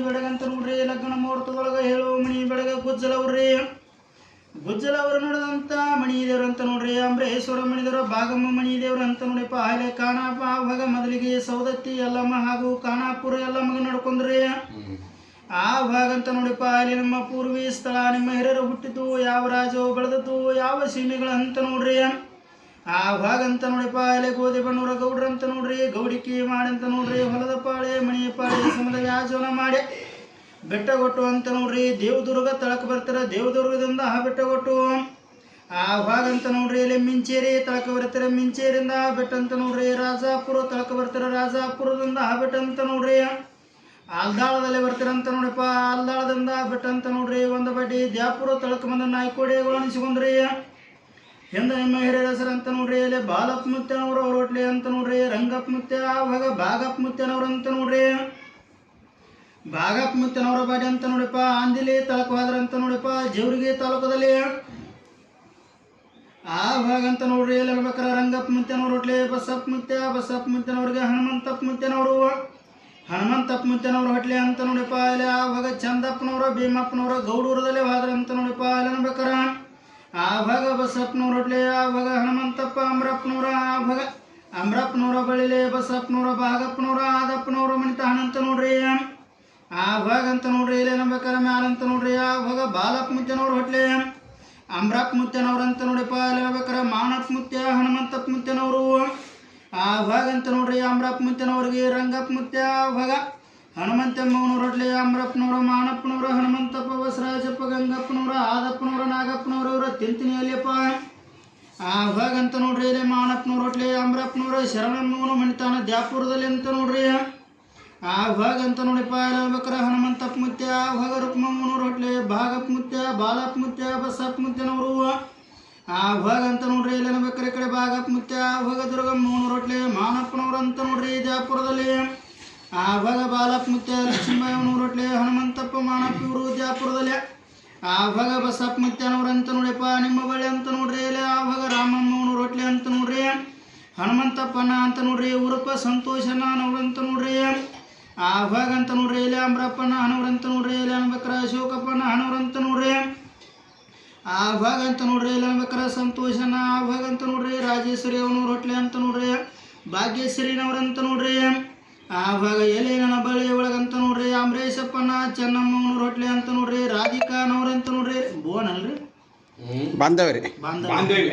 ಬೆಳಗಂತ ನೋಡ್ರಿ ಲಗ್ನ ಮುಹೂರ್ತದೊಳಗೆ ಹೇಳು ಮಣಿ ಬೆಳಗ ಗುಜ್ಜಲವ್ರಿ ಗುಜ್ಜಲವ್ರು ನಡೆದಂತ ಮಣಿ ದೇವ್ರ ಅಂತ ನೋಡ್ರಿ ಅಂಬರೇಶ್ವರ ಮಣಿದೇವ್ರ ಭಾಗಮ್ಮ ಮಣಿ ದೇವ್ರ ಅಂತ ನೋಡಿಪ್ಪ ಹಳೆ ಕಾಣಪ್ಪ ಆವಾಗ ಮೊದಲಿಗೆ ಸೌದತ್ತಿ ಯಲ್ಲಮ್ಮ ಹಾಗೂ ಕಾಣಾಪುರ ಯಲ್ಲಮ್ಮಗ ನಡ್ಕೊಂಡ್ರಿ ಆವಾಗ ಅಂತ ನೋಡಿಪ್ಪ ಅಲ್ಲಿ ನಮ್ಮ ಪೂರ್ವಿ ಸ್ಥಳ ನಿಮ್ಮ ಹಿರಿಯರು ಹುಟ್ಟಿದ್ದು ಯಾವ ರಾಜವು ಬೆಳೆದದ್ದು ಯಾವ ಸೀಮೆಗಳಂತ ನೋಡ್ರಿ ಆವಾಗಂತ ನೋಡಿಪ್ಪ ಅಲ್ಲಿ ಗೋಧಿ ಬಣ್ಣೂರ ಗೌಡ್ರಂತ ನೋಡ್ರಿ ಗೌಡಿಕಿ ಮಾಡಂತ ನೋಡ್ರಿ ಹೊಲದ ಪಾಳೆ ಮಣಿ ಪಾಳೆ ಸಮದ ವ್ಯಾಜವನ ಮಾಡಿ ಬೆಟ್ಟಗೊಟ್ಟು ಅಂತ ನೋಡ್ರಿ ದೇವದುರ್ಗ ತಳಕ ಬರ್ತಾರ ದೇವದುರ್ಗದಿಂದ ಬೆಟ್ಟಗೊಟ್ಟು ಆವಾಗಂತ ನೋಡ್ರಿ ಇಲ್ಲಿ ಮಿಂಚೇರಿ ತಳಕ ಬರ್ತಾರೆ ಮಿಂಚೇರಿಂದ ಬೆಟ್ಟ ಅಂತ ನೋಡ್ರಿ ರಾಜಾಪುರ ತಳಕ ಬರ್ತಾರ ರಾಜಾಪುರದಿಂದ ಬೆಟ್ಟ ಅಂತ ನೋಡ್ರಿ ಆಲ್ದಾಳದಲ್ಲಿ ಬರ್ತಾರಂತ ನೋಡಿಪ್ಪ ಆಲ್ದಾಳದಿಂದ ಬೆಟ್ಟ ಅಂತ ನೋಡ್ರಿ ಒಂದು ಬಡ್ಡಿ ದ್ಯಾಪುರ ತಳಕ ಬಂದ ನಾಯ್ಕೋಡಿಗಳು ಅನಿಸ್ಕೊಂಡ್ರಿ ಹಿಂದೆ ನಿಮ್ಮ ಹಿರಿಯರ ಹೆಸರು ಅಂತ ನೋಡ್ರಿ ಇಲ್ಲಿ ಬಾಲಪ್ಪ ಮುತ್ಯನವ್ರು ಅವ್ರ ಹೋಟ್ಲಿ ಅಂತ ನೋಡ್ರಿ ರಂಗಪ್ಪ ಮುತ್ಯ ಆವಾಗ ಬಾಗಪ್ಪ ಮುತ್ಯನವ್ರು ಅಂತ ನೋಡ್ರಿ ಬಾಗಪ್ಪ ಮುತ್ಯನವರ ಬಾಡಿ ಅಂತ ನೋಡಿಪ್ಪ ಆಂದಿಲಿ ತಳಕ ಹೋದ್ರಂತ ನೋಡಿಪ್ಪ ಜೇವರ್ಗಿ ತಾಲೂಕದಲ್ಲಿ ಆವಾಗಂತ ನೋಡ್ರಿ ಎಲ್ಲಿ ಹೇಳ್ಬೇಕಾರ ರಂಗಪ್ಪ ಮುತ್ಯನವ್ರ ಹೋಟ್ಲಿ ಬಸಪ್ಪ ಮುತ್ಯನವ್ರಿಗೆ ಹನುಮಂತಪ್ಪ ಮುತ್ಯನವ್ರ ಹೋಟ್ಲಿ ಅಂತ ನೋಡಿಪ್ಪ ಇಲ್ಲಿ ಆವಾಗ ಚಂದಪ್ಪನವ್ರ ಭೀಮಪ್ಪನವ್ರ ಗೌಡೂರದಲ್ಲಿ ಹೋದ್ರಂತ ನೋಡಿಪ್ಪ ಇಲ್ಲಿ ಅನ್ಬೇಕಾರ ಆವಾಗ ಬಸಪ್ಪನವ್ರ ಹೋಟ್ಲಿ ಆವಾಗ ಹನುಮಂತಪ್ಪ ಅಮ್ರಪ್ಪನವ್ರ ಬಳಿಲಿ ಬಸಪ್ಪನವ್ರ ಬಾಗಪ್ಪನವ್ರ ಆದಪ್ಪನವ್ರ ಮನಿತಾಣ ಅಂತ ನೋಡ್ರಿ ಆವಾಗಂತ ನೋಡ್ರಿ ಇಲ್ಲಿ ಅನ್ಬೇಕಾರ ಮ್ಯಾಲಂತ ನೋಡ್ರಿ ಆವಾಗ ಬಾಲಪ್ಪ ಮುತ್ಯನವ್ರ ಹೋಟ್ಲಿ ಅಮ್ರಪ್ಪ ಮುತ್ಯನವ್ರ ಅಂತ ನೋಡಿಪ್ಪ ಇಲ್ಲಿ ಅನ್ಬೇಕಾರ ಮಾನಪ್ಪ ಮುತ್ಯ ಹನುಮಂತಪ್ಪ ಮುತ್ಯನವರು ಆವಾಗಂತ ನೋಡ್ರಿ ಅಮ್ರಪ್ಪ ಮುತ್ಯನವ್ರಿಗೆ ರಂಗಪ್ಪ ಮುತ್ಯ ಆವಾಗ ಹನುಮಂತಮ್ಮನವ್ರ ಹೋಟ್ಲಿ ಅಮ್ರಪ್ಪನವ್ರ ಮಾನಪ್ಪನವ್ರ ಹನುಮಂತಪ್ಪ ಬಸವರಾಜಪ್ಪ ಗಂಗಪ್ಪನವ್ರ ಆದಪ್ಪನವ್ರ ನಾಗಪ್ಪನವ್ರ ಇವ್ರ ತಿಂತಿನಿಯಲ್ಲಿಯಪ್ಪ ಆವಾಗಂತ ನೋಡ್ರಿ ಇಲ್ಲಿ ಮಾನಪ್ಪನವ್ರ ಹೋಟ್ಲಿ ಅಮ್ರಪ್ಪನವ್ರ ಶರಣಮ್ಮನವ್ರ ಮಣಿತಾನ ದ್ಯಾಪುರದಲ್ಲಿ ಅಂತ ನೋಡ್ರಿ ಆವಾಗಂತ ನೋಡಿಪ್ಪ ಇಲ್ಲಿ ಹೇಳ್ಬೇಕಾರ ಹನುಮಂತಪ್ಪ ಮುತ್ಯ ಆವಾಗ ರುಕ್ಮಮ್ಮನವ್ರ ಹೋಟ್ಲಿ ಭಾಗಪ್ಪ ಮುತ್ಯ ಬಾಲಪ್ಪ ಮುತ್ಯ ಬಸಪ್ಪ ಮುತ್ಯನವರು ಆವಾಗಂತ ನೋಡ್ರಿ ಇಲ್ಲಿ ಅನ್ಬೇಕಾರೆ ಈ ಕಡೆ ಬಾಗಪ್ಪ ಮುತ್ಯ ಆವಾಗ ದುರ್ಗಮ್ಮನವ್ರ ಹೋಟ್ಲಿ ಮಾನಪ್ಪನವ್ರ ಅಂತ ನೋಡ್ರಿ ದ್ಯಾಪುರದಲ್ಲಿ ಆವಾಗ ಬಾಲಪ್ಪ ಮುತ್ಯ ಲಕ್ಷ್ಮೀಬಾಯಿಯವ್ರ ಹೋಟ್ಲಿ ಹನುಮಂತಪ್ಪ ಮಾನಪ್ಪ ಇವರು ದ್ಯಾಪುರದಲ್ಲಿ ಆವಾಗ ಬಸಪ್ಪ ಮುತ್ಯನವ್ರ ಅಂತ ನೋಡಿಪ್ಪ ನಿಮ್ಮ ಬಳಿ ಅಂತ ನೋಡ್ರಿ ಇಲ್ಲಿ ಆವಾಗ ರಾಮಮ್ಮನವ್ರ ಹೋಟ್ಲಿ ಅಂತ ನೋಡ್ರಿ ಹನುಮಂತಪ್ಪನ ಅಂತ ನೋಡ್ರಿ ಉರುಪ ಸಂತೋಷನ ಅನ್ನೋರಂತ ನೋಡ್ರಿ ಆವಾಗಂತ ನೋಡ್ರಿ ಇಲ್ಲಿ ಅಮ್ರಪ್ಪನ ಹನವ್ರಂತ ನೋಡ್ರಿ ಇಲ್ಲಿ ಅನ್ಬೇಕಾರ ಅಶೋಕಪ್ಪನ ಹನವ್ರಂತ ನೋಡ್ರಿ ಆವಾಗಂತ ನೋಡ್ರಿ ಇಲ್ಲಿ ಅನ್ಬೇಕಾರ ಸಂತೋಷನ ಆವಾಗಂತ ನೋಡ್ರಿ ರಾಜೇಶ್ವರಿ ಅವನವ್ರ ಹೋಟ್ಲಿ ಅಂತ ನೋಡ್ರಿ ಭಾಗ್ಯಶ್ರೀನವ್ರಂತ ನೋಡ್ರಿ ಆವಾಗ ಎಲೆ ನನ್ನ ಬಳಿ ಒಳಗಂತ ನೋಡ್ರಿ ಅಂಬರೀಷಪ್ಪನ ಚೆನ್ನಮ್ಮನವ್ರ ಹೋಟ್ಲಿ ಅಂತ ನೋಡ್ರಿ ರಾಧಿಕಾನವ್ರಂತ ನೋಡ್ರಿ ಬೋನ್ ಅಲ್ರಿ ಬಾಂಧವ್ರಿ ಬಾಂಧವ್ರಿ